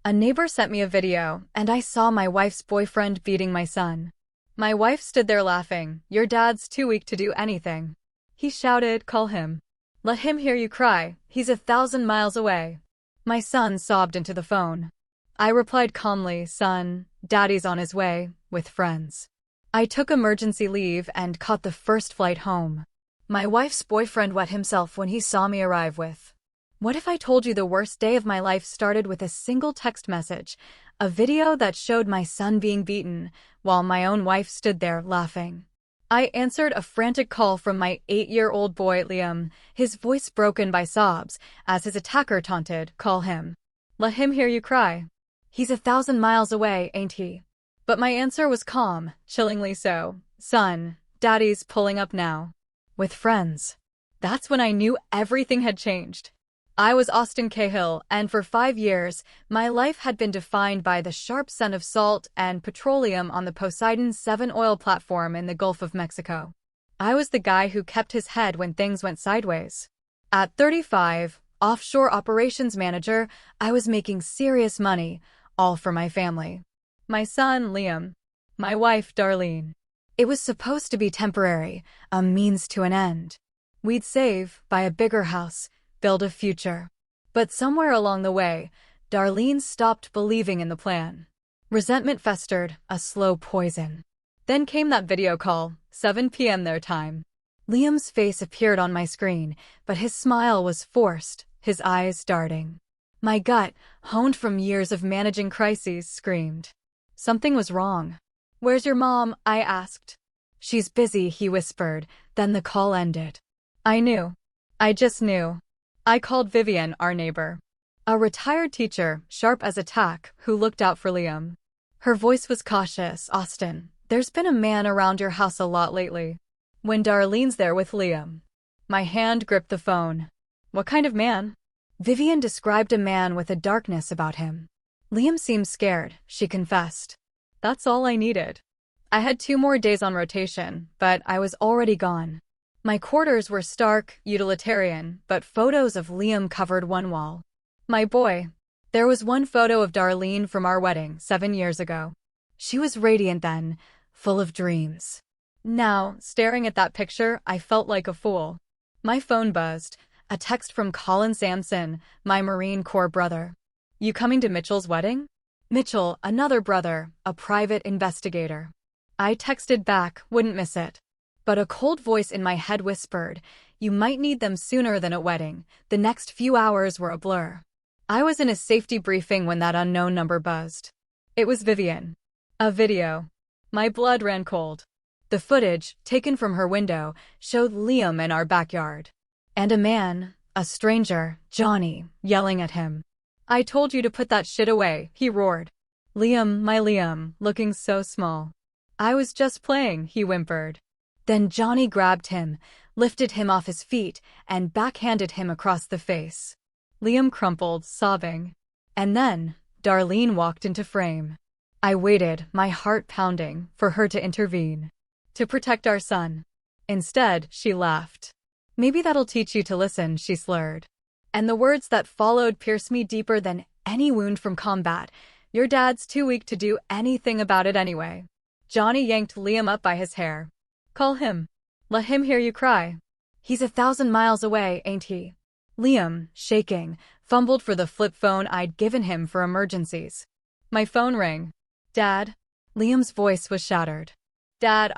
A neighbor sent me a video, and I saw my wife's boyfriend beating my son. My wife stood there laughing. "Your dad's too weak to do anything." He shouted, "Call him. Let him hear you cry. He's 1,000 miles away." My son sobbed into the phone. I replied calmly, "Son, Daddy's on his way, with friends." I took emergency leave and caught the first flight home. My wife's boyfriend wet himself when he saw me arrive with. What if I told you the worst day of my life started with a single text message, a video that showed my son being beaten, while my own wife stood there laughing? I answered a frantic call from my 8-year-old boy Liam, his voice broken by sobs, as his attacker taunted, "Call him. Let him hear you cry. He's 1,000 miles away, ain't he?" But my answer was calm, chillingly so. "Son, Daddy's pulling up now. With friends." That's when I knew everything had changed. I was Austin Cahill, and for 5 years, my life had been defined by the sharp scent of salt and petroleum on the Poseidon 7 oil platform in the Gulf of Mexico. I was the guy who kept his head when things went sideways. At 35, offshore operations manager, I was making serious money, all for my family. My son, Liam. My wife, Darlene. It was supposed to be temporary, a means to an end. We'd save, buy a bigger house, build a future. But somewhere along the way, Darlene stopped believing in the plan. Resentment festered, a slow poison. Then came that video call, 7 p.m. their time. Liam's face appeared on my screen, but his smile was forced, his eyes darting. My gut, honed from years of managing crises, screamed. Something was wrong. "Where's your mom?" I asked. "She's busy," he whispered, then the call ended. I knew. I just knew. I called Vivian, our neighbor. A retired teacher, sharp as a tack, who looked out for Liam. Her voice was cautious. "Austin, there's been a man around your house a lot lately. When Darlene's there with Liam." My hand gripped the phone. "What kind of man?" Vivian described a man with a darkness about him. "Liam seems scared," she confessed. That's all I needed. I had 2 more days on rotation, but I was already gone. My quarters were stark, utilitarian, but photos of Liam covered one wall. My boy. There was one photo of Darlene from our wedding 7 years ago. She was radiant then, full of dreams. Now, staring at that picture, I felt like a fool. My phone buzzed. A text from Colin Sampson, my Marine Corps brother. "You coming to Mitchell's wedding?" Mitchell, another brother, a private investigator. I texted back, "Wouldn't miss it." But a cold voice in my head whispered, "You might need them sooner than a wedding." The next few hours were a blur. I was in a safety briefing when that unknown number buzzed. It was Vivian. A video. My blood ran cold. The footage, taken from her window, showed Liam in our backyard. And a man, a stranger, Johnny, yelling at him. "I told you to put that shit away," he roared. "Liam, my Liam, looking so small." "I was just playing," he whimpered. Then Johnny grabbed him, lifted him off his feet, and backhanded him across the face. Liam crumpled, sobbing. And then, Darlene walked into frame. I waited, my heart pounding, for her to intervene. To protect our son. Instead, she laughed. "Maybe that'll teach you to listen," she slurred. And the words that followed pierced me deeper than any wound from combat. "Your dad's too weak to do anything about it anyway." Johnny yanked Liam up by his hair. "Call him. Let him hear you cry. He's 1,000 miles away, ain't he?" Liam, shaking, fumbled for the flip phone I'd given him for emergencies. My phone rang. "Dad?" Liam's voice was shattered. "Dad,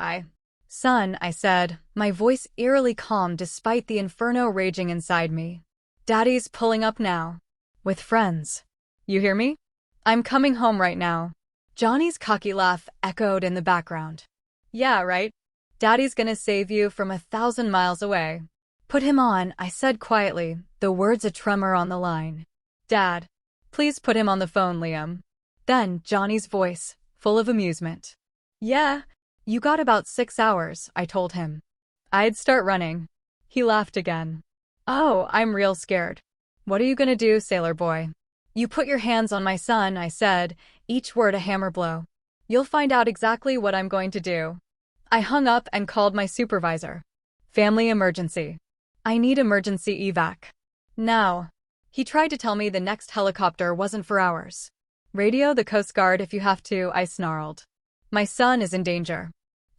Son," I said, my voice eerily calm despite the inferno raging inside me. "Daddy's pulling up now. With friends. You hear me? I'm coming home right now." Johnny's cocky laugh echoed in the background. "Yeah, right. Daddy's gonna save you from 1,000 miles away." "Put him on," I said quietly, the words a tremor on the line. "Dad, please put him on the phone, Liam." Then Johnny's voice, full of amusement. "Yeah, you got about 6 hours," I told him. "I'd start running." He laughed again. "Oh, I'm real scared." "What are you gonna do, sailor boy?" "You put your hands on my son," I said, each word a hammer blow. "You'll find out exactly what I'm going to do." I hung up and called my supervisor. "Family emergency. I need emergency evac. Now." He tried to tell me the next helicopter wasn't for hours. Radio the Coast Guard if you have to, I snarled. My son is in danger.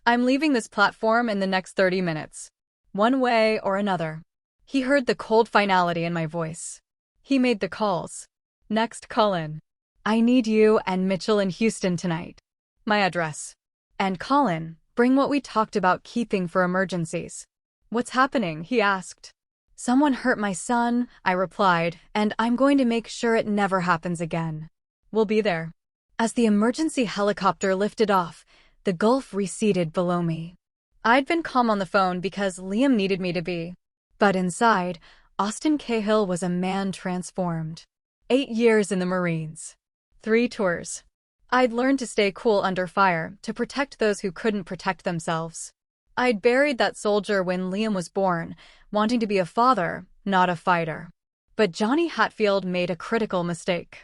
I'm leaving this platform in the next 30 minutes. One way or another. He heard the cold finality in my voice. He made the calls. Next, Colin. I need you and Mitchell in Houston tonight. My address. And Colin, bring what we talked about keeping for emergencies. What's happening? He asked. Someone hurt my son, I replied, and I'm going to make sure it never happens again. We'll be there. As the emergency helicopter lifted off, the gulf receded below me. I'd been calm on the phone because Liam needed me to be. But inside, Austin Cahill was a man transformed. 8 years in the Marines. 3 tours. I'd learned to stay cool under fire, to protect those who couldn't protect themselves. I'd buried that soldier when Liam was born, wanting to be a father, not a fighter. But Johnny Hatfield made a critical mistake.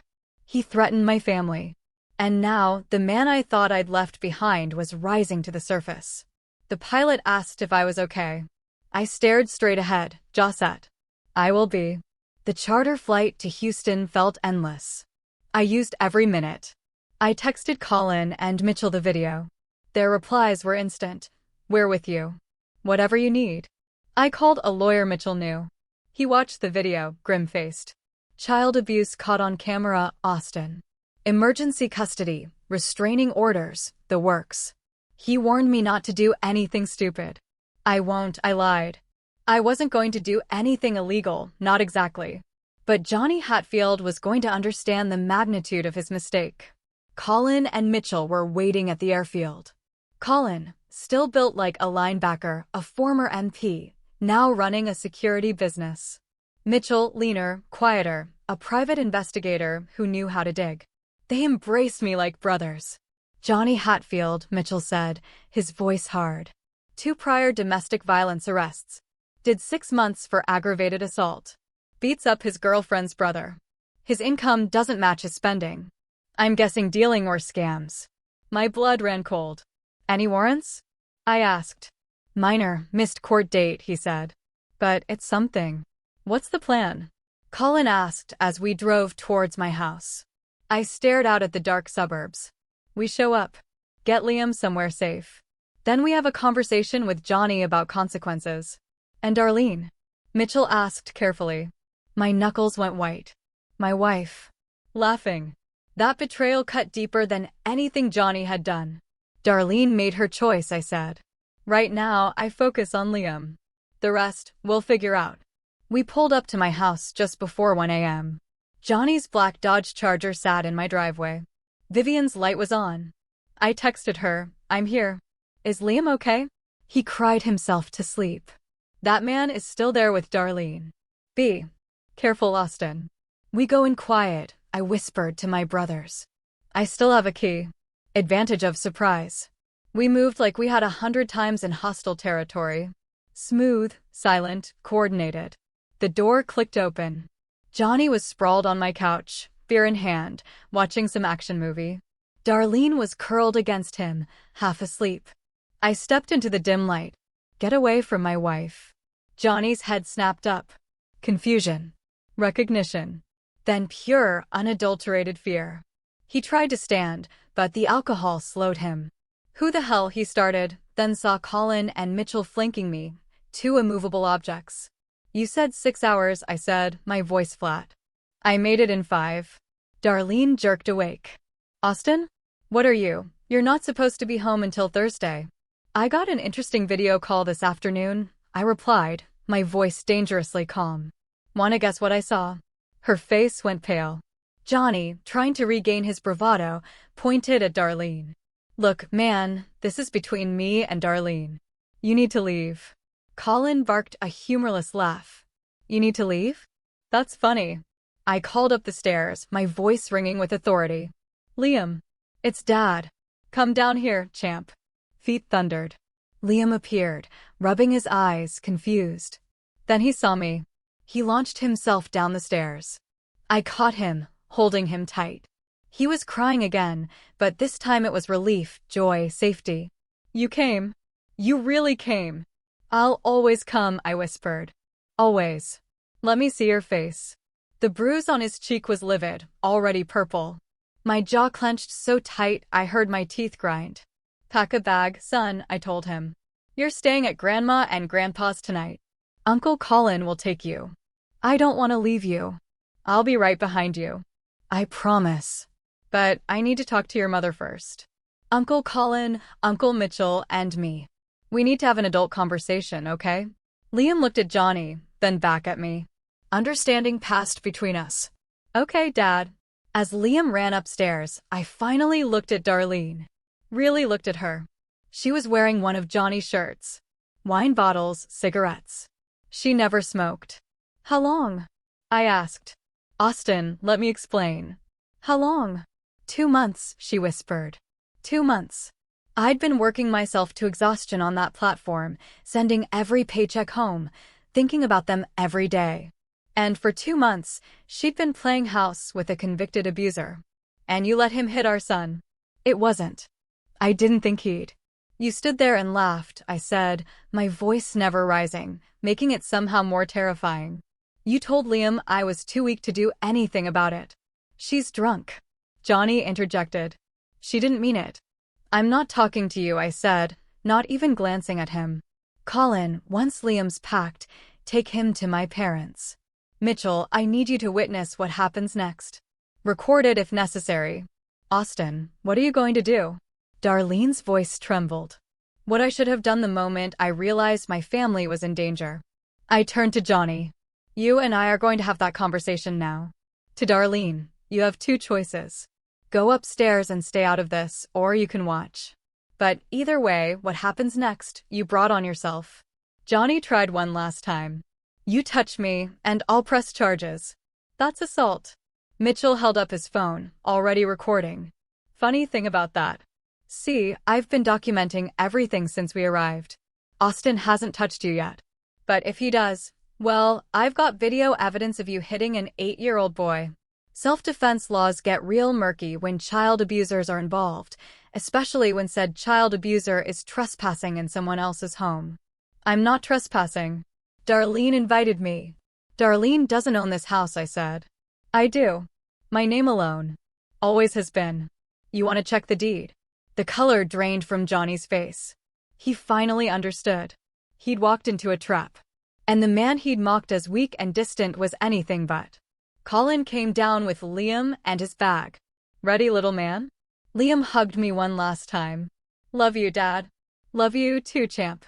He threatened my family. And now, the man I thought I'd left behind was rising to the surface. The pilot asked if I was okay. I stared straight ahead, jaw set. I will be. The charter flight to Houston felt endless. I used every minute. I texted Colin and Mitchell the video. Their replies were instant. We're with you. Whatever you need. I called a lawyer Mitchell knew. He watched the video, grim-faced. Child abuse caught on camera, Austin. Emergency custody, restraining orders, the works. He warned me not to do anything stupid. I won't, I lied. I wasn't going to do anything illegal, not exactly. But Johnny Hatfield was going to understand the magnitude of his mistake. Colin and Mitchell were waiting at the airfield. Colin, still built like a linebacker, a former MP, now running a security business. Mitchell, leaner, quieter, a private investigator who knew how to dig. They embraced me like brothers. Johnny Hatfield, Mitchell said, his voice hard. 2 prior domestic violence arrests. Did 6 months for aggravated assault. Beats up his girlfriend's brother. His income doesn't match his spending. I'm guessing dealing or scams. My blood ran cold. Any warrants? I asked. Minor, missed court date, he said. But it's something. What's the plan? Colin asked as we drove towards my house. I stared out at the dark suburbs. We show up. Get Liam somewhere safe. Then we have a conversation with Johnny about consequences. And Darlene? Mitchell asked carefully. My knuckles went white. My wife. Laughing. That betrayal cut deeper than anything Johnny had done. Darlene made her choice, I said. Right now, I focus on Liam. The rest, we'll figure out. We pulled up to my house just before 1 a.m. Johnny's black Dodge Charger sat in my driveway. Vivian's light was on. I texted her, I'm here. Is Liam okay? He cried himself to sleep. That man is still there with Darlene. Be careful, Austin. We go in quiet, I whispered to my brothers. I still have a key. Advantage of surprise. We moved like we had 100 times in hostile territory. Smooth, silent, coordinated. The door clicked open. Johnny was sprawled on my couch, beer in hand, watching some action movie. Darlene was curled against him, half asleep. I stepped into the dim light. Get away from my wife. Johnny's head snapped up. Confusion. Recognition. Then pure, unadulterated fear. He tried to stand, but the alcohol slowed him. Who the hell, he started, then saw Colin and Mitchell flanking me, 2 immovable objects. You said 6 hours, I said, my voice flat. I made it in 5. Darlene jerked awake. Austin? What are you? You're not supposed to be home until Thursday. I got an interesting video call this afternoon, I replied, my voice dangerously calm. Wanna guess what I saw? Her face went pale. Johnny, trying to regain his bravado, pointed at Darlene. Look, man, this is between me and Darlene. You need to leave. Colin barked a humorless laugh. You need to leave? That's funny. I called up the stairs, my voice ringing with authority. Liam. It's Dad. Come down here, champ. Feet thundered. Liam appeared, rubbing his eyes, confused. Then he saw me. He launched himself down the stairs. I caught him, holding him tight. He was crying again, but this time it was relief, joy, safety. You came. You really came. I'll always come, I whispered. Always. Let me see your face. The bruise on his cheek was livid, already purple. My jaw clenched so tight I heard my teeth grind. Pack a bag, son, I told him. You're staying at Grandma and Grandpa's tonight. Uncle Colin will take you. I don't want to leave you. I'll be right behind you. I promise. But I need to talk to your mother first. Uncle Colin, Uncle Mitchell, and me. We need to have an adult conversation, okay? Liam looked at Johnny, then back at me. Understanding passed between us. Okay, Dad. As Liam ran upstairs, I finally looked at Darlene. Really looked at her. She was wearing one of Johnny's shirts. Wine bottles, cigarettes. She never smoked. How long? I asked. Austin, let me explain. How long? 2 months, she whispered. 2 months. I'd been working myself to exhaustion on that platform, sending every paycheck home, thinking about them every day. And for 2 months, she'd been playing house with a convicted abuser. And you let him hit our son. It wasn't. I didn't think he'd. You stood there and laughed, I said, my voice never rising, making it somehow more terrifying. You told Liam I was too weak to do anything about it. She's drunk. Johnny interjected. She didn't mean it. I'm not talking to you, I said, not even glancing at him. Colin, once Liam's packed, take him to my parents. Mitchell, I need you to witness what happens next. Record it if necessary. Austin, what are you going to do? Darlene's voice trembled. What I should have done the moment I realized my family was in danger. I turned to Johnny. You and I are going to have that conversation now. To Darlene, you have 2 choices. Go upstairs and stay out of this, or you can watch. But either way, what happens next, you brought on yourself. Johnny tried one last time. You touch me, and I'll press charges. That's assault. Mitchell held up his phone, already recording. Funny thing about that. See, I've been documenting everything since we arrived. Austin hasn't touched you yet. But if he does, well, I've got video evidence of you hitting an 8-year-old boy. Self-defense laws get real murky when child abusers are involved, especially when said child abuser is trespassing in someone else's home. I'm not trespassing. Darlene invited me. Darlene doesn't own this house, I said. I do. My name alone. Always has been. You want to check the deed? The color drained from Johnny's face. He finally understood. He'd walked into a trap. And the man he'd mocked as weak and distant was anything but. Colin came down with Liam and his bag. Ready, little man? Liam hugged me one last time. Love you, Dad. Love you too, champ.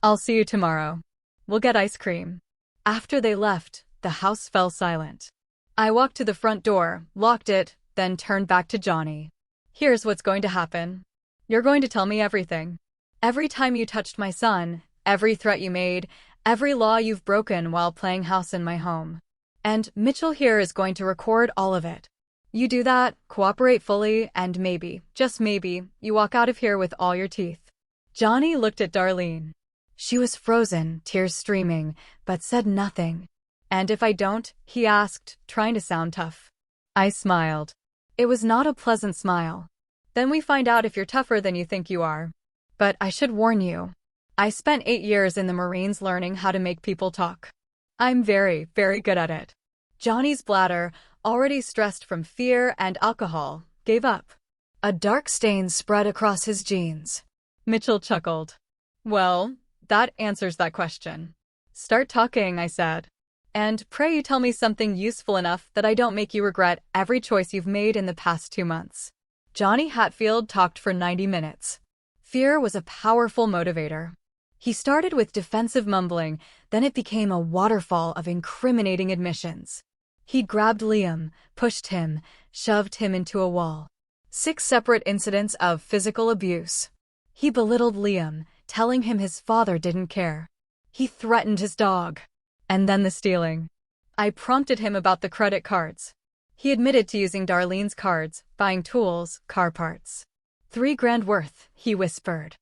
I'll see you tomorrow. We'll get ice cream. After they left, the house fell silent. I walked to the front door, locked it, then turned back to Johnny. Here's what's going to happen. You're going to tell me everything. Every time you touched my son, every threat you made, every law you've broken while playing house in my home. And Mitchell here is going to record all of it. You do that, cooperate fully, and maybe, just maybe, you walk out of here with all your teeth. Johnny looked at Darlene. She was frozen, tears streaming, but said nothing. And if I don't? He asked, trying to sound tough. I smiled. It was not a pleasant smile. Then we find out if you're tougher than you think you are. But I should warn you. I spent 8 years in the Marines learning how to make people talk. I'm very, very good at it. Johnny's bladder, already stressed from fear and alcohol, gave up. A dark stain spread across his jeans. Mitchell chuckled. Well, that answers that question. Start talking, I said. And pray you tell me something useful enough that I don't make you regret every choice you've made in the past 2 months. Johnny Hatfield talked for 90 minutes. Fear was a powerful motivator. He started with defensive mumbling, then it became a waterfall of incriminating admissions. He grabbed Liam, pushed him, shoved him into a wall. 6 separate incidents of physical abuse. He belittled Liam, telling him his father didn't care. He threatened his dog. And then the stealing. I prompted him about the credit cards. He admitted to using Darlene's cards, buying tools, car parts. $3,000 worth, he whispered.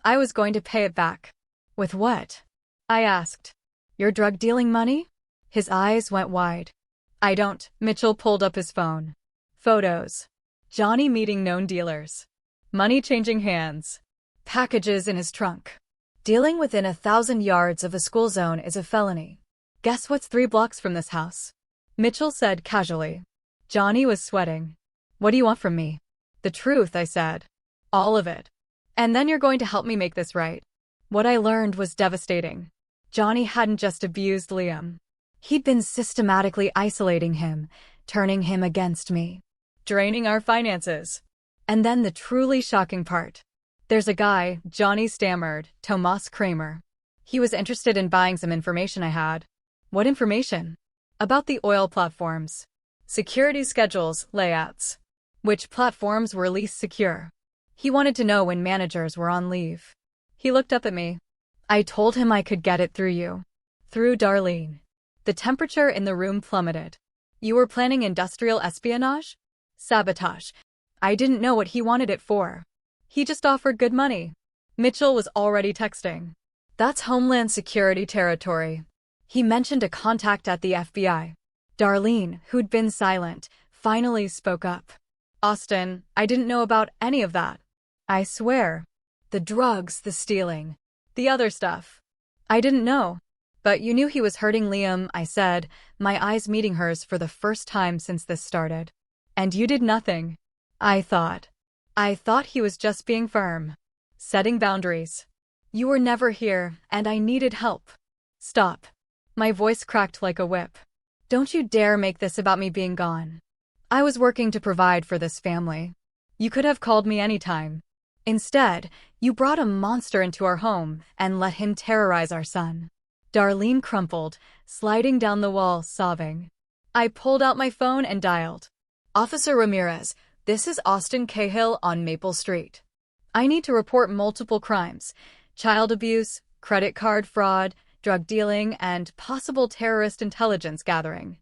I was going to pay it back. With what? I asked. Your drug-dealing money? His eyes went wide. I don't. Mitchell pulled up his phone. Photos. Johnny meeting known dealers. Money changing hands. Packages in his trunk. Dealing within 1,000 yards of a school zone is a felony. Guess what's 3 blocks from this house? Mitchell said casually. Johnny was sweating. What do you want from me? The truth, I said. All of it. And then you're going to help me make this right. What I learned was devastating. Johnny hadn't just abused Liam. He'd been systematically isolating him, turning him against me, draining our finances. And then the truly shocking part. There's a guy, Johnny stammered, Tomas Kramer. He was interested in buying some information I had. What information? About the oil platforms. Security schedules, layouts. Which platforms were least secure. He wanted to know when managers were on leave. He looked up at me. I told him I could get it through you. Through Darlene. The temperature in the room plummeted. You were planning industrial espionage? Sabotage. I didn't know what he wanted it for. He just offered good money. Mitchell was already texting. That's Homeland Security territory. He mentioned a contact at the FBI. Darlene, who'd been silent, finally spoke up. Austin, I didn't know about any of that. I swear. The drugs, the stealing, the other stuff. I didn't know. But you knew he was hurting Liam, I said, my eyes meeting hers for the first time since this started. And you did nothing. I thought he was just being firm. Setting boundaries. You were never here, and I needed help. Stop. My voice cracked like a whip. Don't you dare make this about me being gone. I was working to provide for this family. You could have called me anytime. Instead, you brought a monster into our home and let him terrorize our son. Darlene crumpled, sliding down the wall, sobbing. I pulled out my phone and dialed. Officer Ramirez, this is Austin Cahill on Maple Street. I need to report multiple crimes: child abuse, credit card fraud, drug dealing, and possible terrorist intelligence gathering.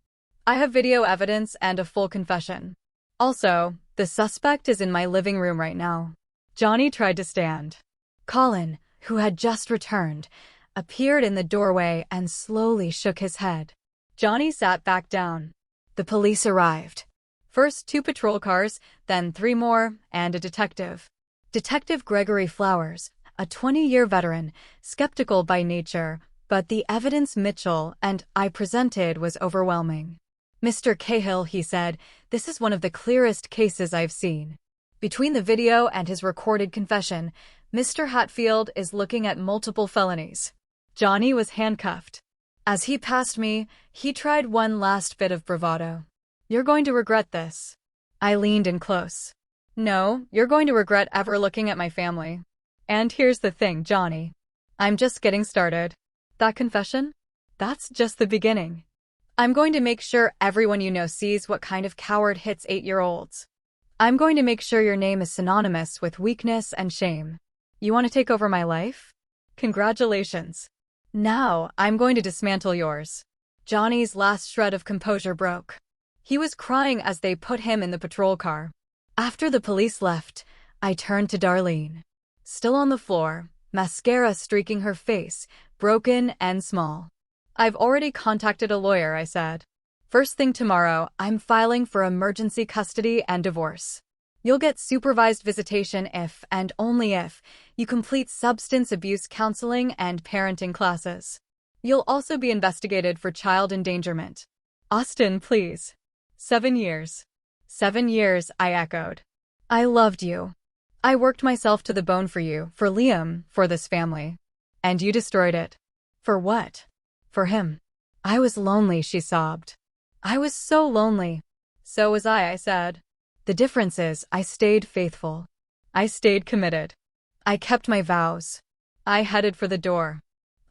I have video evidence and a full confession. Also, the suspect is in my living room right now. Johnny tried to stand. Colin, who had just returned, appeared in the doorway and slowly shook his head. Johnny sat back down. The police arrived. First 2 patrol cars, then 3 more, and a detective. Detective Gregory Flowers, a 20-year veteran, skeptical by nature, but the evidence Mitchell and I presented was overwhelming. Mr. Cahill, he said, this is one of the clearest cases I've seen. Between the video and his recorded confession, Mr. Hatfield is looking at multiple felonies. Johnny was handcuffed. As he passed me, he tried one last bit of bravado. You're going to regret this. I leaned in close. No, you're going to regret ever looking at my family. And here's the thing, Johnny. I'm just getting started. That confession? That's just the beginning. I'm going to make sure everyone you know sees what kind of coward hits 8-year-olds. I'm going to make sure your name is synonymous with weakness and shame. You want to take over my life? Congratulations. Now, I'm going to dismantle yours. Johnny's last shred of composure broke. He was crying as they put him in the patrol car. After the police left, I turned to Darlene. Still on the floor, mascara streaking her face, broken and small. I've already contacted a lawyer, I said. First thing tomorrow, I'm filing for emergency custody and divorce. You'll get supervised visitation if, and only if, you complete substance abuse counseling and parenting classes. You'll also be investigated for child endangerment. Austin, please. 7 years. 7 years, I echoed. I loved you. I worked myself to the bone for you, for Liam, for this family. And you destroyed it. For what? For him. I was lonely, she sobbed. I was so lonely. So was I said. The difference is, I stayed faithful. I stayed committed. I kept my vows. I headed for the door.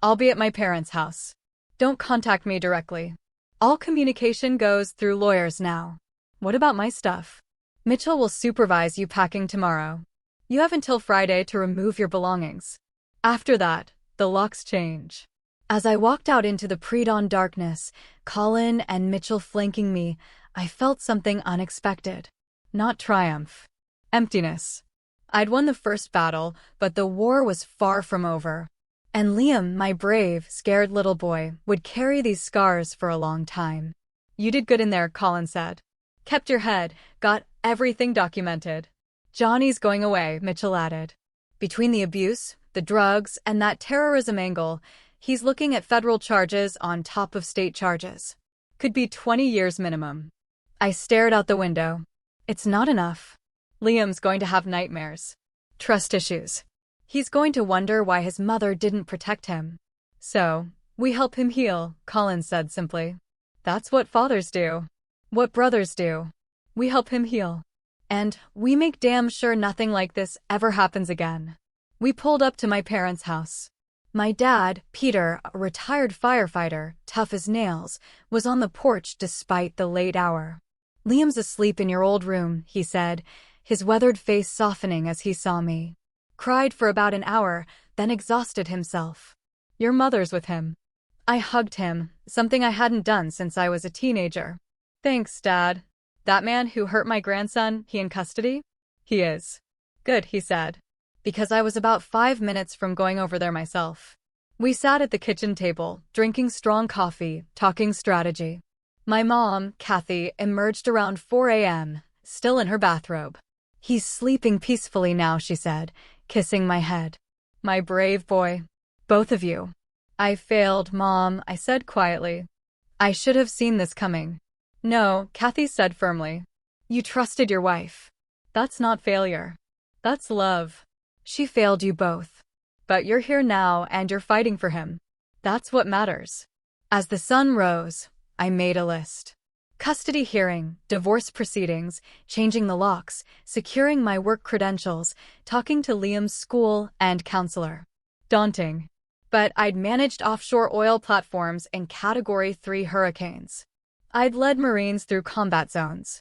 I'll be at my parents' house. Don't contact me directly. All communication goes through lawyers now. What about my stuff? Mitchell will supervise you packing tomorrow. You have until Friday to remove your belongings. After that, the locks change. As I walked out into the pre-dawn darkness, Colin and Mitchell flanking me, I felt something unexpected. Not triumph. Emptiness. I'd won the first battle, but the war was far from over. And Liam, my brave, scared little boy, would carry these scars for a long time. You did good in there, Colin said. Kept your head, got everything documented. Johnny's going away, Mitchell added. Between the abuse, the drugs, and that terrorism angle, he's looking at federal charges on top of state charges. Could be 20 years minimum. I stared out the window. It's not enough. Liam's going to have nightmares. Trust issues. He's going to wonder why his mother didn't protect him. So, we help him heal, Colin said simply. That's what fathers do. What brothers do. We help him heal. And we make damn sure nothing like this ever happens again. We pulled up to my parents' house. My dad, Peter, a retired firefighter, tough as nails, was on the porch despite the late hour. Liam's asleep in your old room, he said, his weathered face softening as he saw me. Cried for about an hour, then exhausted himself. Your mother's with him. I hugged him, something I hadn't done since I was a teenager. Thanks, Dad. That man who hurt my grandson, he in custody? He is. Good, he said. Because I was about 5 minutes from going over there myself. We sat at the kitchen table, drinking strong coffee, talking strategy. My mom, Kathy, emerged around 4 a.m., still in her bathrobe. He's sleeping peacefully now, she said, kissing my head. My brave boy. Both of you. I failed, Mom, I said quietly. I should have seen this coming. No, Kathy said firmly. You trusted your wife. That's not failure. That's love. She failed you both. But you're here now and you're fighting for him. That's what matters. As the sun rose, I made a list. Custody hearing, divorce proceedings, changing the locks, securing my work credentials, talking to Liam's school and counselor. Daunting. But I'd managed offshore oil platforms in Category 3 hurricanes. I'd led Marines through combat zones.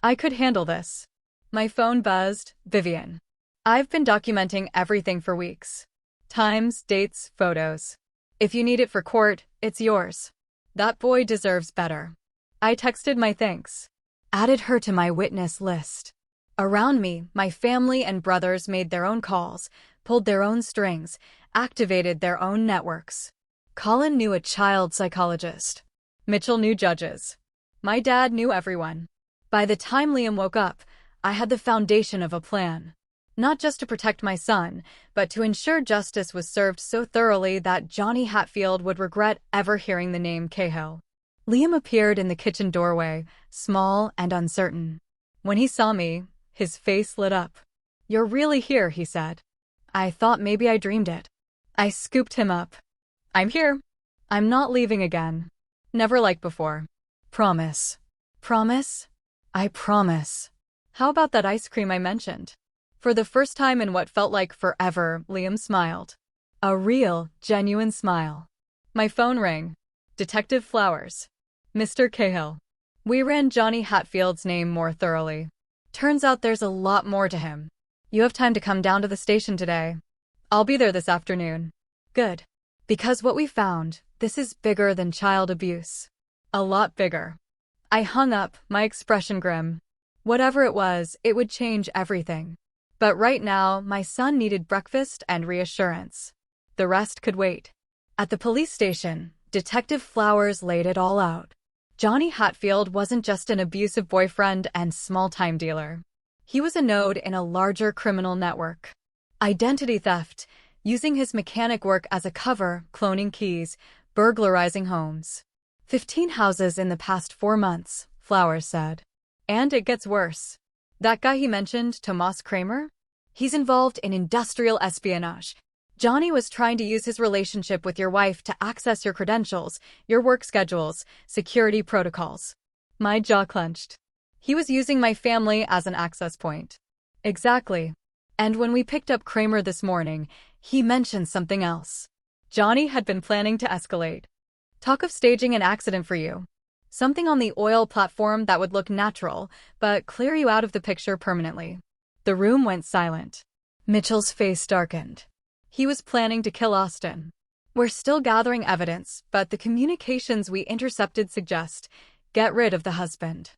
I could handle this. My phone buzzed. Vivian. I've been documenting everything for weeks. Times, dates, photos. If you need it for court, it's yours. That boy deserves better. I texted my thanks. Added her to my witness list. Around me, my family and brothers made their own calls, pulled their own strings, activated their own networks. Colin knew a child psychologist. Mitchell knew judges. My dad knew everyone. By the time Liam woke up, I had the foundation of a plan. Not just to protect my son, but to ensure justice was served so thoroughly that Johnny Hatfield would regret ever hearing the name Cahill. Liam appeared in the kitchen doorway, small and uncertain. When he saw me, his face lit up. You're really here, he said. I thought maybe I dreamed it. I scooped him up. I'm here. I'm not leaving again. Never like before. Promise. Promise? I promise. How about that ice cream I mentioned? For the first time in what felt like forever, Liam smiled. A real, genuine smile. My phone rang. Detective Flowers. Mr. Cahill. We ran Johnny Hatfield's name more thoroughly. Turns out there's a lot more to him. You have time to come down to the station today. I'll be there this afternoon. Good. Because what we found, this is bigger than child abuse. A lot bigger. I hung up, my expression grim. Whatever it was, it would change everything. But right now, my son needed breakfast and reassurance. The rest could wait. At the police station, Detective Flowers laid it all out. Johnny Hatfield wasn't just an abusive boyfriend and small-time dealer. He was a node in a larger criminal network. Identity theft, using his mechanic work as a cover, cloning keys, burglarizing homes. 15 houses in the past 4 months, Flowers said. And it gets worse. That guy he mentioned, Tomas Kramer? He's involved in industrial espionage. Johnny was trying to use his relationship with your wife to access your credentials, your work schedules, security protocols. My jaw clenched. He was using my family as an access point. Exactly. And when we picked up Kramer this morning, he mentioned something else. Johnny had been planning to escalate. Talk of staging an accident for you. Something on the oil platform that would look natural, but clear you out of the picture permanently. The room went silent. Mitchell's face darkened. He was planning to kill Austin. We're still gathering evidence, but the communications we intercepted suggest, get rid of the husband.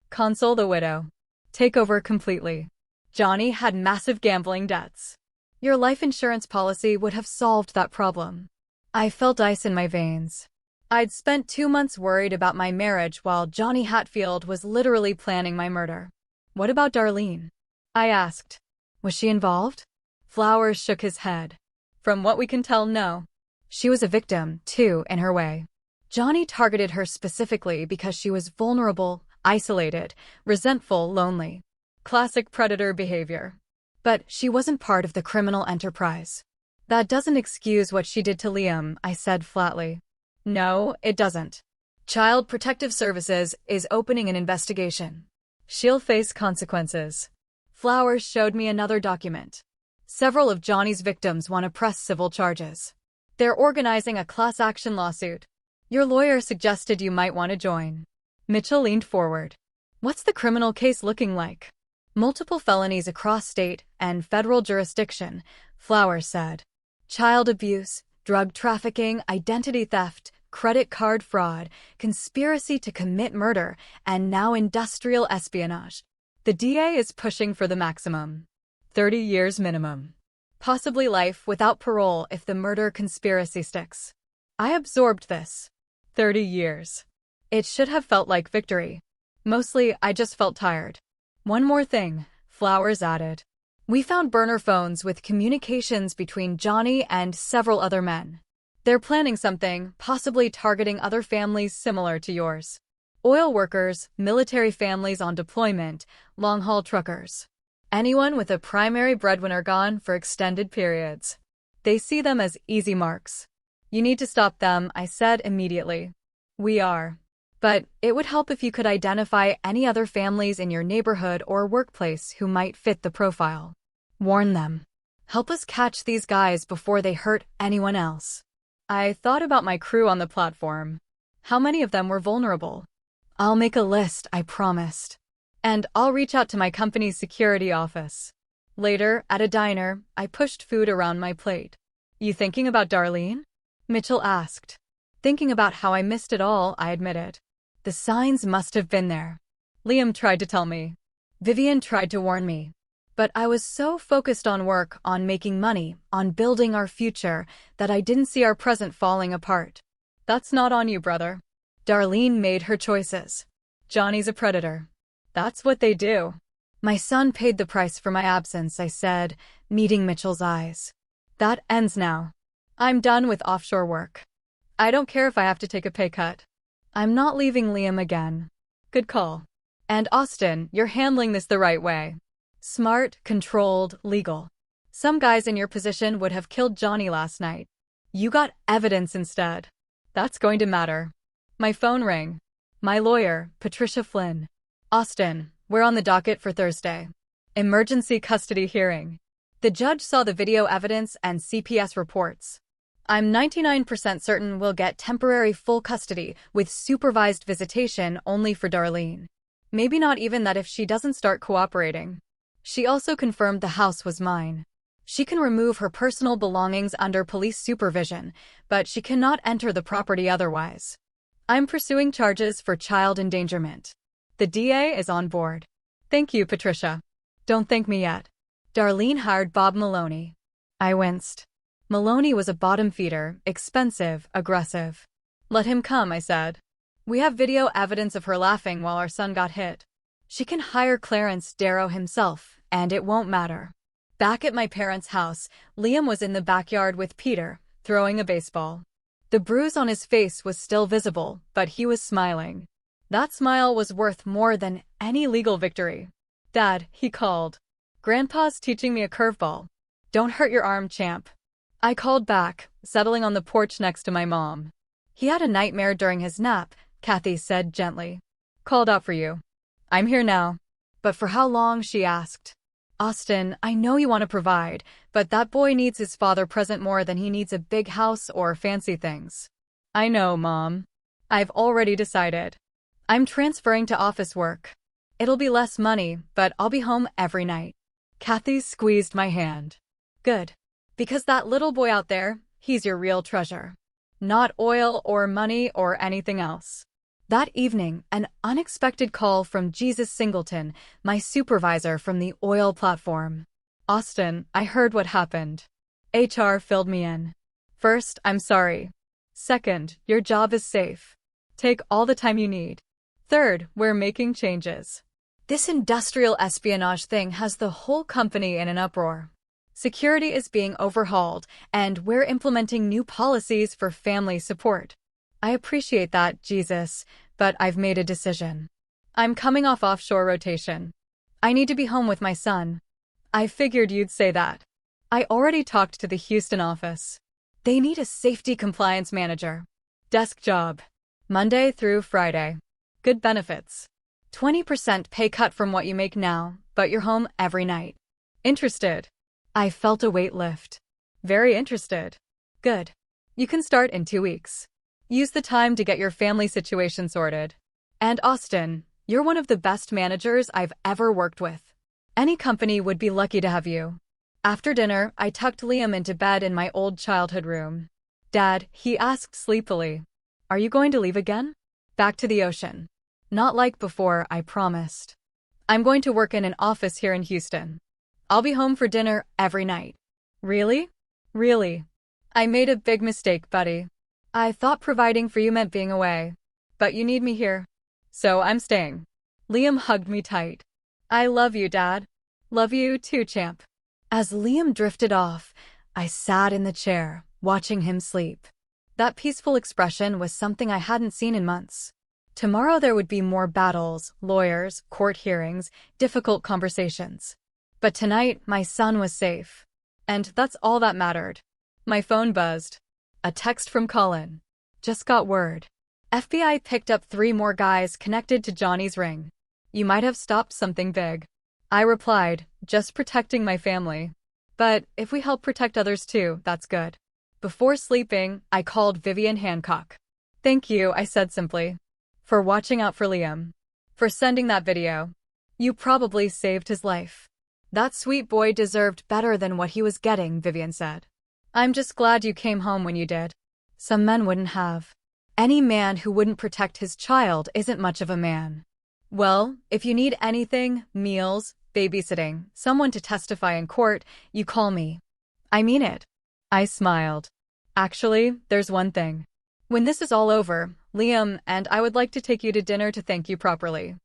Console the widow. Take over completely. Johnny had massive gambling debts. Your life insurance policy would have solved that problem. I felt ice in my veins. I'd spent 2 months worried about my marriage while Johnny Hatfield was literally planning my murder. What about Darlene? I asked. Was she involved? Flowers shook his head. From what we can tell, no. She was a victim, too, in her way. Johnny targeted her specifically because she was vulnerable, isolated, resentful, lonely. Classic predator behavior. But she wasn't part of the criminal enterprise. That doesn't excuse what she did to Liam, I said flatly. No, it doesn't. Child Protective Services is opening an investigation. She'll face consequences. Flowers showed me another document. Several of Johnny's victims want to press civil charges. They're organizing a class action lawsuit. Your lawyer suggested you might want to join. Mitchell leaned forward. What's the criminal case looking like? Multiple felonies across state and federal jurisdiction, Flowers said. Child abuse, drug trafficking, identity theft, credit card fraud, conspiracy to commit murder, and now industrial espionage. The DA is pushing for the maximum. 30 years minimum. Possibly life without parole if the murder conspiracy sticks. I absorbed this. 30 years. It should have felt like victory. Mostly, I just felt tired. One more thing, Flowers added. We found burner phones with communications between Johnny and several other men. They're planning something, possibly targeting other families similar to yours. Oil workers, military families on deployment, long-haul truckers. Anyone with a primary breadwinner gone for extended periods. They see them as easy marks. You need to stop them, I said immediately. We are. But it would help if you could identify any other families in your neighborhood or workplace who might fit the profile. Warn them. Help us catch these guys before they hurt anyone else. I thought about my crew on the platform. How many of them were vulnerable? I'll make a list, I promised. And I'll reach out to my company's security office. Later, at a diner, I pushed food around my plate. You thinking about Darlene? Mitchell asked. Thinking about how I missed it all, I admitted. The signs must have been there. Liam tried to tell me. Vivian tried to warn me. But I was so focused on work, on making money, on building our future, that I didn't see our present falling apart. That's not on you, brother. Darlene made her choices. Johnny's a predator. That's what they do. My son paid the price for my absence, I said, meeting Mitchell's eyes. That ends now. I'm done with offshore work. I don't care if I have to take a pay cut. I'm not leaving Liam again. Good call. And Austin, you're handling this the right way. Smart, controlled, legal. Some guys in your position would have killed Johnny last night. You got evidence instead. That's going to matter. My phone rang. My lawyer, Patricia Flynn. Austin, we're on the docket for Thursday. Emergency custody hearing. The judge saw the video evidence and CPS reports. I'm 99% certain we'll get temporary full custody with supervised visitation only for Darlene. Maybe not even that if she doesn't start cooperating. She also confirmed the house was mine. She can remove her personal belongings under police supervision, but she cannot enter the property otherwise. I'm pursuing charges for child endangerment. The DA is on board. Thank you, Patricia. Don't thank me yet. Darlene hired Bob Maloney. I winced. Maloney was a bottom feeder, expensive, aggressive. Let him come, I said. We have video evidence of her laughing while our son got hit. She can hire Clarence Darrow himself, and it won't matter. Back at my parents' house, Liam was in the backyard with Peter, throwing a baseball. The bruise on his face was still visible, but he was smiling. That smile was worth more than any legal victory. Dad, he called. Grandpa's teaching me a curveball. Don't hurt your arm, champ. I called back, settling on the porch next to my mom. He had a nightmare during his nap, Kathy said gently. Called out for you. I'm here now. But for how long, she asked. Austin, I know you want to provide, but that boy needs his father present more than he needs a big house or fancy things. I know, Mom. I've already decided. I'm transferring to office work. It'll be less money, but I'll be home every night. Kathy squeezed my hand. Good. Because that little boy out there, he's your real treasure. Not oil or money or anything else. That evening, an unexpected call from Jesus Singleton, my supervisor from the oil platform. Austin, I heard what happened. HR filled me in. First, I'm sorry. Second, your job is safe. Take all the time you need. Third, we're making changes. This industrial espionage thing has the whole company in an uproar. Security is being overhauled, and we're implementing new policies for family support. I appreciate that, Jesus, but I've made a decision. I'm coming off offshore rotation. I need to be home with my son. I figured you'd say that. I already talked to the Houston office. They need a safety compliance manager. Desk job. Monday through Friday. Good benefits. 20% pay cut from what you make now, but you're home every night. Interested? I felt a weight lift. Very interested. Good. You can start in 2 weeks. Use the time to get your family situation sorted. And Austin, you're one of the best managers I've ever worked with. Any company would be lucky to have you. After dinner, I tucked Liam into bed in my old childhood room. Dad, he asked sleepily, are you going to leave again? Back to the ocean. Not like before, I promised. I'm going to work in an office here in Houston. I'll be home for dinner every night. Really? Really? I made a big mistake, buddy. I thought providing for you meant being away. But you need me here. So I'm staying. Liam hugged me tight. I love you, Dad. Love you too, champ. As Liam drifted off, I sat in the chair, watching him sleep. That peaceful expression was something I hadn't seen in months. Tomorrow there would be more battles, lawyers, court hearings, difficult conversations. But tonight, my son was safe. And that's all that mattered. My phone buzzed. A text from Colin. Just got word. FBI picked up 3 more guys connected to Johnny's ring. You might have stopped something big. I replied, just protecting my family. But if we help protect others too, that's good. Before sleeping, I called Vivian Hancock. Thank you, I said simply. For watching out for Liam. For sending that video. You probably saved his life. That sweet boy deserved better than what he was getting, Vivian said. I'm just glad you came home when you did. Some men wouldn't have. Any man who wouldn't protect his child isn't much of a man. Well, if you need anything, meals, babysitting, someone to testify in court, you call me. I mean it. I smiled. Actually, there's one thing. When this is all over, Liam and I would like to take you to dinner to thank you properly.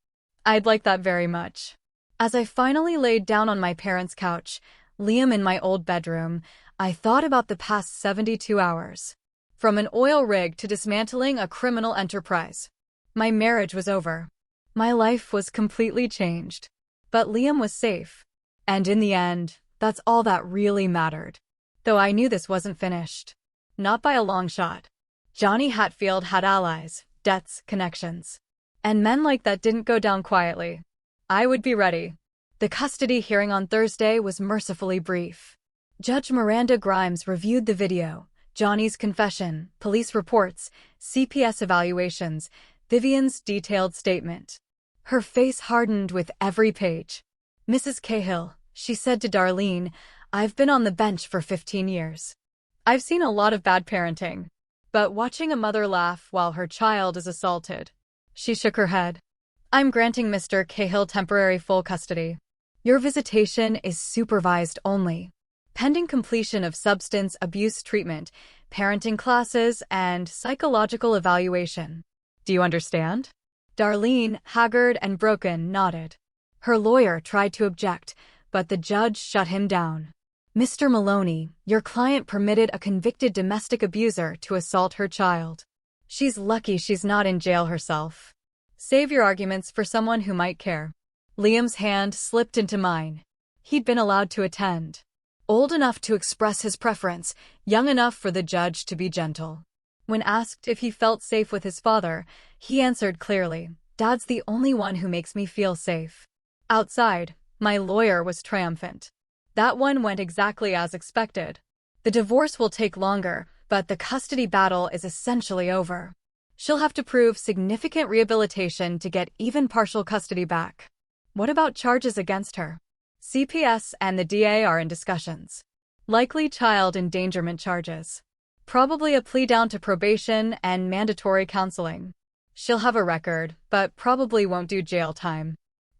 I'd like that very much. As I finally laid down on my parents' couch, Liam in my old bedroom, I thought about the past 72 hours. From an oil rig to dismantling a criminal enterprise. My marriage was over. My life was completely changed. But Liam was safe. And in the end, that's all that really mattered. Though I knew this wasn't finished. Not by a long shot. Johnny Hatfield had allies, debts, connections. And men like that didn't go down quietly. I would be ready. The custody hearing on Thursday was mercifully brief. Judge Miranda Grimes reviewed the video, Johnny's confession, police reports, CPS evaluations, Vivian's detailed statement. Her face hardened with every page. Mrs. Cahill, she said to Darlene, I've been on the bench for 15 years. I've seen a lot of bad parenting. But watching a mother laugh while her child is assaulted. She shook her head. I'm granting Mr. Cahill temporary full custody. Your visitation is supervised only. Pending completion of substance abuse treatment, parenting classes, and psychological evaluation. Do you understand? Darlene, haggard and broken, nodded. Her lawyer tried to object, but the judge shut him down. Mr. Maloney, your client permitted a convicted domestic abuser to assault her child. She's lucky she's not in jail herself. Save your arguments for someone who might care. Liam's hand slipped into mine. He'd been allowed to attend. Old enough to express his preference, young enough for the judge to be gentle. When asked if he felt safe with his father, he answered clearly, Dad's the only one who makes me feel safe. Outside, my lawyer was triumphant. That one went exactly as expected. The divorce will take longer, but the custody battle is essentially over. She'll have to prove significant rehabilitation to get even partial custody back. What about charges against her? CPS and the DA are in discussions. Likely child endangerment charges. Probably a plea down to probation and mandatory counseling. She'll have a record, but probably won't do jail time.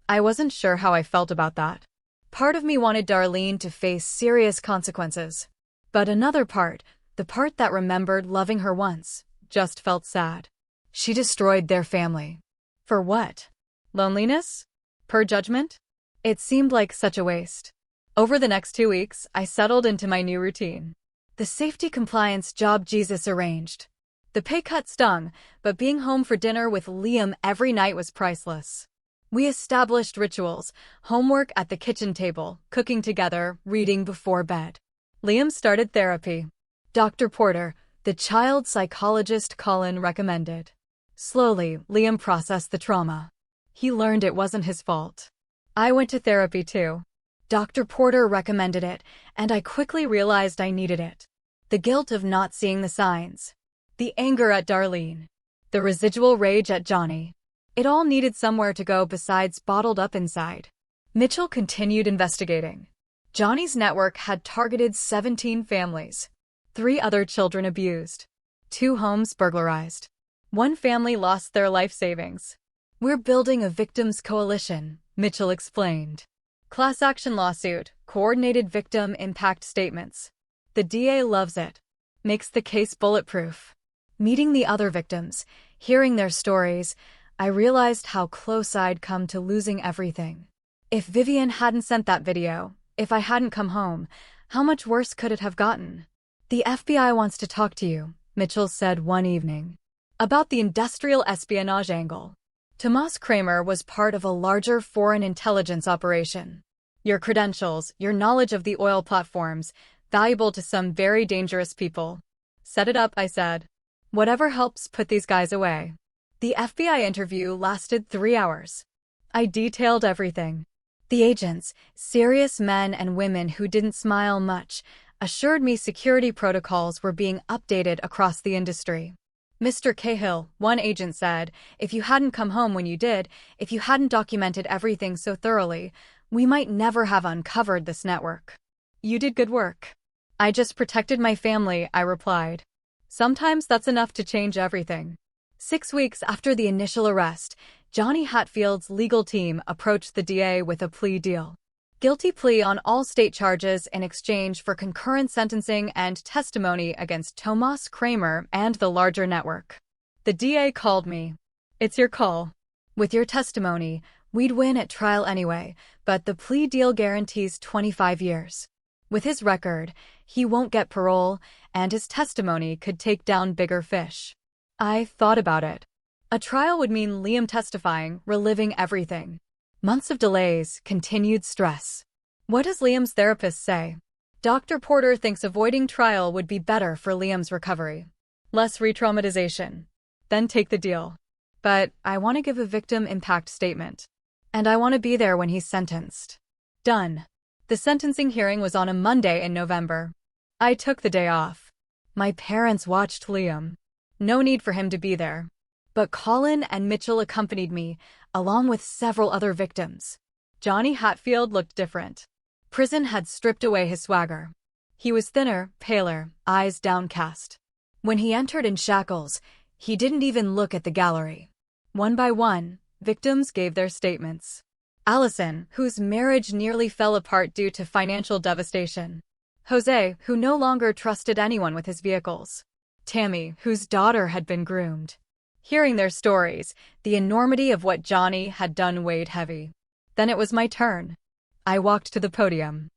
I wasn't sure how I felt about that. Part of me wanted Darlene to face serious consequences. But another part, the part that remembered loving her once, just felt sad. She destroyed their family. For what? Loneliness? Per judgment? It seemed like such a waste. Over the next 2 weeks, I settled into my new routine. The safety compliance job Jesus arranged. The pay cut stung, but being home for dinner with Liam every night was priceless. We established rituals, homework at the kitchen table, cooking together, reading before bed. Liam started therapy. Dr. Porter, the child psychologist Colin recommended. Slowly, Liam processed the trauma. He learned it wasn't his fault. I went to therapy too. Dr. Porter recommended it, and I quickly realized I needed it. The guilt of not seeing the signs. The anger at Darlene. The residual rage at Johnny. It all needed somewhere to go besides bottled up inside. Mitchell continued investigating. Johnny's network had targeted 17 families. 3 other children abused. 2 homes burglarized. 1 family lost their life savings. We're building a victims coalition, Mitchell explained. Class action lawsuit, coordinated victim impact statements. The DA loves it. Makes the case bulletproof. Meeting the other victims, hearing their stories, I realized how close I'd come to losing everything. If Vivian hadn't sent that video, if I hadn't come home, how much worse could it have gotten? The FBI wants to talk to you, Mitchell said one evening. About the industrial espionage angle. Tomas Kramer was part of a larger foreign intelligence operation. Your credentials, your knowledge of the oil platforms, valuable to some very dangerous people. Set it up, I said. Whatever helps put these guys away. The FBI interview lasted 3 hours. I detailed everything. The agents, serious men and women who didn't smile much, assured me security protocols were being updated across the industry. Mr. Cahill, one agent said, if you hadn't come home when you did, if you hadn't documented everything so thoroughly, we might never have uncovered this network. You did good work. I just protected my family, I replied. Sometimes that's enough to change everything. 6 weeks after the initial arrest, Johnny Hatfield's legal team approached the DA with a plea deal. Guilty plea on all state charges in exchange for concurrent sentencing and testimony against Tomas Kramer and the larger network. The DA called me. It's your call. With your testimony, we'd win at trial anyway, but the plea deal guarantees 25 years. With his record, he won't get parole, and his testimony could take down bigger fish. I thought about it. A trial would mean Liam testifying, reliving everything. Months of delays, continued stress. What does Liam's therapist say? Dr. Porter thinks avoiding trial would be better for Liam's recovery. Less re-traumatization. Then take the deal. But I want to give a victim impact statement. And I want to be there when he's sentenced. Done. The sentencing hearing was on a Monday in November. I took the day off. My parents watched Liam. No need for him to be there. But Colin and Mitchell accompanied me, along with several other victims. Johnny Hatfield looked different. Prison had stripped away his swagger. He was thinner, paler, eyes downcast. When he entered in shackles, he didn't even look at the gallery. One by one, victims gave their statements. Allison, whose marriage nearly fell apart due to financial devastation. Jose, who no longer trusted anyone with his vehicles. Tammy, whose daughter had been groomed. Hearing their stories, the enormity of what Johnny had done weighed heavy. Then it was my turn. I walked to the podium.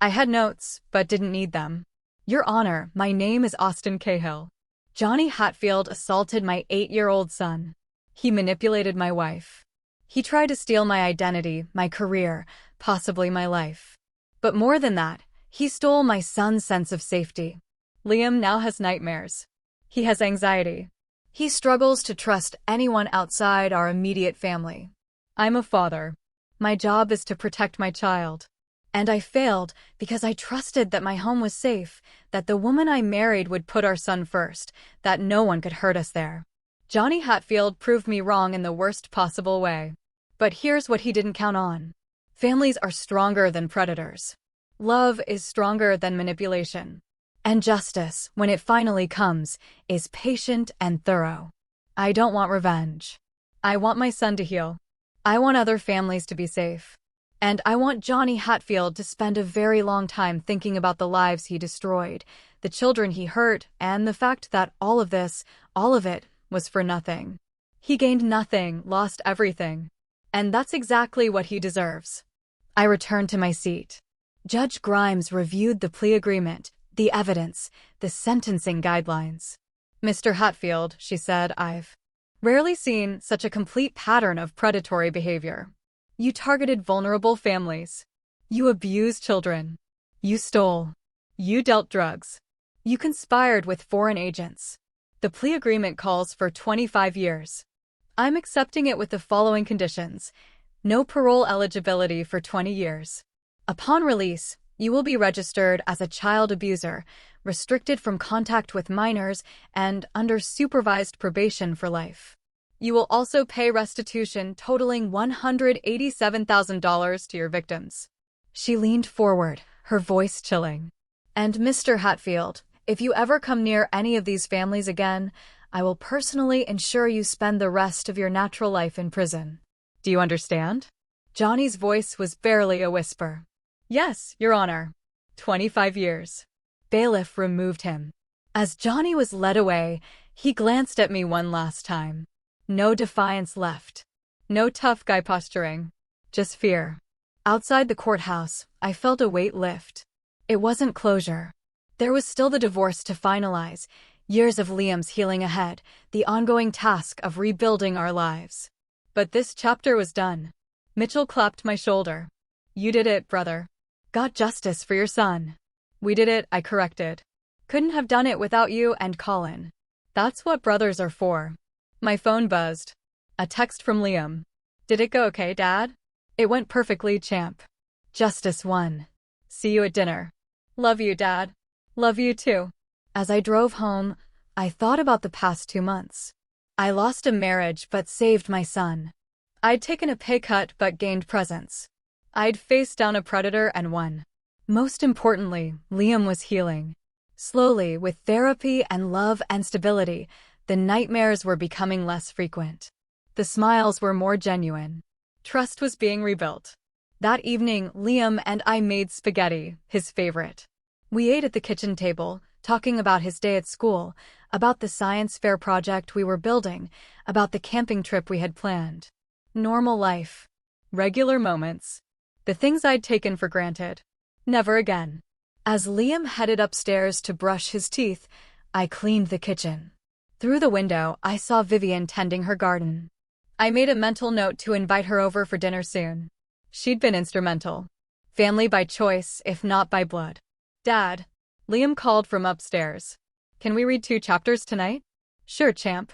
I had notes, but didn't need them. Your Honor, my name is Austin Cahill. Johnny Hatfield assaulted my 8-year-old son. He manipulated my wife. He tried to steal my identity, my career, possibly my life. But more than that, he stole my son's sense of safety. Liam now has nightmares. He has anxiety. He struggles to trust anyone outside our immediate family. I'm a father. My job is to protect my child. And I failed because I trusted that my home was safe, that the woman I married would put our son first, that no one could hurt us there. Johnny Hatfield proved me wrong in the worst possible way. But here's what he didn't count on. Families are stronger than predators. Love is stronger than manipulation. And justice, when it finally comes, is patient and thorough. I don't want revenge. I want my son to heal. I want other families to be safe. And I want Johnny Hatfield to spend a very long time thinking about the lives he destroyed, the children he hurt, and the fact that all of it, was for nothing. He gained nothing, lost everything. And that's exactly what he deserves. I returned to my seat. Judge Grimes reviewed the plea agreement, the evidence, the sentencing guidelines. Mr. Hatfield, she said, I've rarely seen such a complete pattern of predatory behavior. You targeted vulnerable families. You abused children. You stole. You dealt drugs. You conspired with foreign agents. The plea agreement calls for 25 years. I'm accepting it with the following conditions. No parole eligibility for 20 years. Upon release, you will be registered as a child abuser, restricted from contact with minors, and under supervised probation for life. You will also pay restitution totaling $187,000 to your victims. She leaned forward, her voice chilling. And Mr. Hatfield, if you ever come near any of these families again, I will personally ensure you spend the rest of your natural life in prison. Do you understand? Johnny's voice was barely a whisper. Yes, Your Honor. 25 years. Bailiff removed him. As Johnny was led away, he glanced at me one last time. No defiance left. No tough guy posturing. Just fear. Outside the courthouse, I felt a weight lift. It wasn't closure. There was still the divorce to finalize, years of Liam's healing ahead, the ongoing task of rebuilding our lives. But this chapter was done. Mitchell clapped my shoulder. You did it, brother. Got justice for your son. We did it, I corrected. Couldn't have done it without you and Colin. That's what brothers are for. My phone buzzed. A text from Liam. Did it go okay, Dad? It went perfectly, champ. Justice won. See you at dinner. Love you, Dad. Love you too. As I drove home, I thought about the past 2 months. I lost a marriage but saved my son. I'd taken a pay cut but gained presence. I'd faced down a predator and won. Most importantly, Liam was healing. Slowly, with therapy and love and stability, the nightmares were becoming less frequent. The smiles were more genuine. Trust was being rebuilt. That evening, Liam and I made spaghetti, his favorite. We ate at the kitchen table, talking about his day at school, about the science fair project we were building, about the camping trip we had planned. Normal life. Regular moments. The things I'd taken for granted. Never again. As Liam headed upstairs to brush his teeth, I cleaned the kitchen. Through the window, I saw Vivian tending her garden. I made a mental note to invite her over for dinner soon. She'd been instrumental. Family by choice, if not by blood. Dad, Liam called from upstairs. Can we read 2 chapters tonight? Sure, champ.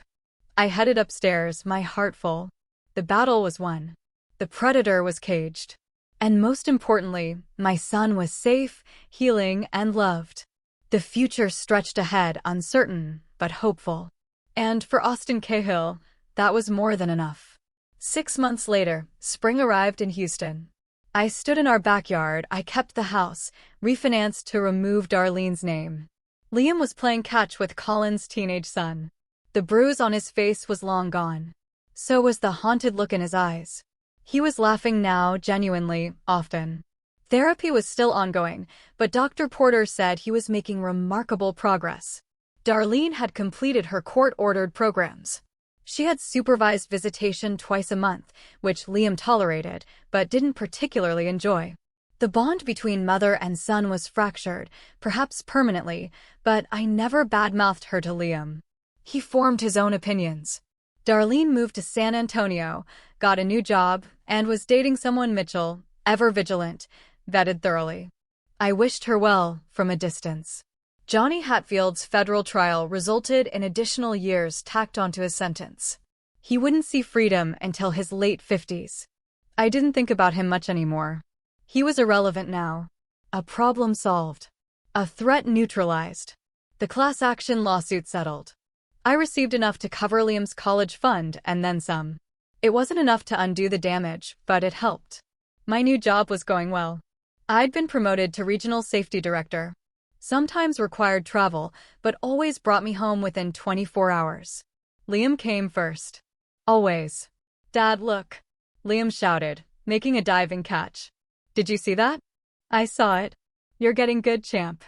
I headed upstairs, my heart full. The battle was won. The predator was caged. And most importantly, my son was safe, healing, and loved. The future stretched ahead, uncertain, but hopeful. And for Austin Cahill, that was more than enough. 6 months later, spring arrived in Houston. I stood in our backyard. I kept the house, refinanced to remove Darlene's name. Liam was playing catch with Colin's teenage son. The bruise on his face was long gone. So was the haunted look in his eyes. He was laughing now, genuinely, often. Therapy was still ongoing, but Dr. Porter said he was making remarkable progress. Darlene had completed her court-ordered programs. She had supervised visitation twice a month, which Liam tolerated, but didn't particularly enjoy. The bond between mother and son was fractured, perhaps permanently, but I never badmouthed her to Liam. He formed his own opinions. Darlene moved to San Antonio, got a new job, and was dating someone Mitchell, ever vigilant, vetted thoroughly. I wished her well, from a distance. Johnny Hatfield's federal trial resulted in additional years tacked onto his sentence. He wouldn't see freedom until his late 50s. I didn't think about him much anymore. He was irrelevant now. A problem solved. A threat neutralized. The class action lawsuit settled. I received enough to cover Liam's college fund and then some. It wasn't enough to undo the damage, but it helped. My new job was going well. I'd been promoted to regional safety director. Sometimes required travel, but always brought me home within 24 hours. Liam came first. Always. Dad, look. Liam shouted, making a diving catch. Did you see that? I saw it. You're getting good, champ.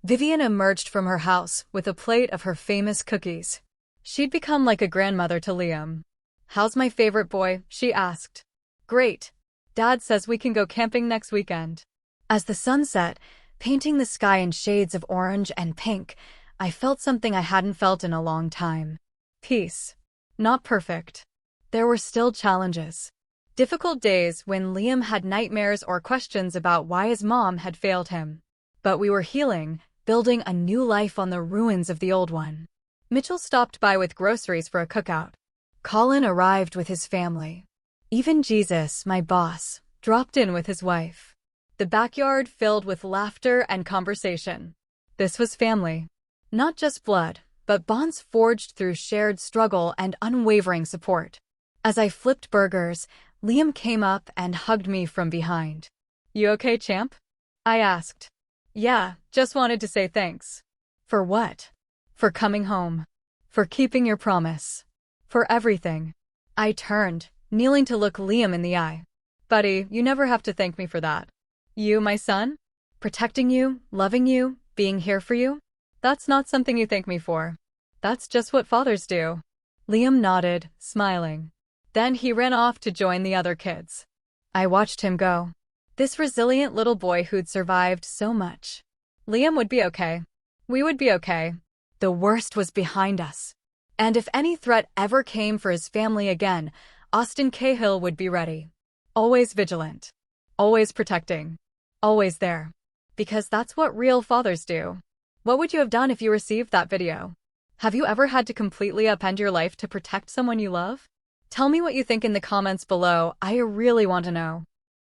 Vivian emerged from her house with a plate of her famous cookies. She'd become like a grandmother to Liam. How's my favorite boy? She asked. Great. Dad says we can go camping next weekend. As the sun set, painting the sky in shades of orange and pink, I felt something I hadn't felt in a long time. Peace. Not perfect. There were still challenges. Difficult days when Liam had nightmares or questions about why his mom had failed him. But we were healing, building a new life on the ruins of the old one. Mitchell stopped by with groceries for a cookout. Colin arrived with his family. Even Jesus, my boss, dropped in with his wife. The backyard filled with laughter and conversation. This was family. Not just blood, but bonds forged through shared struggle and unwavering support. As I flipped burgers, Liam came up and hugged me from behind. "You okay, champ?" I asked. "Yeah, just wanted to say thanks." "For what?" "For coming home. For keeping your promise. For everything." I turned, kneeling to look Liam in the eye. "Buddy, you never have to thank me for that. You, my son? Protecting you, loving you, being here for you? That's not something you thank me for. That's just what fathers do." Liam nodded, smiling. Then he ran off to join the other kids. I watched him go. This resilient little boy who'd survived so much. Liam would be okay. We would be okay. The worst was behind us. And if any threat ever came for his family again, Austin Cahill would be ready. Always vigilant. Always protecting. Always there. Because that's what real fathers do. What would you have done if you received that video? Have you ever had to completely upend your life to protect someone you love? Tell me what you think in the comments below. I really want to know.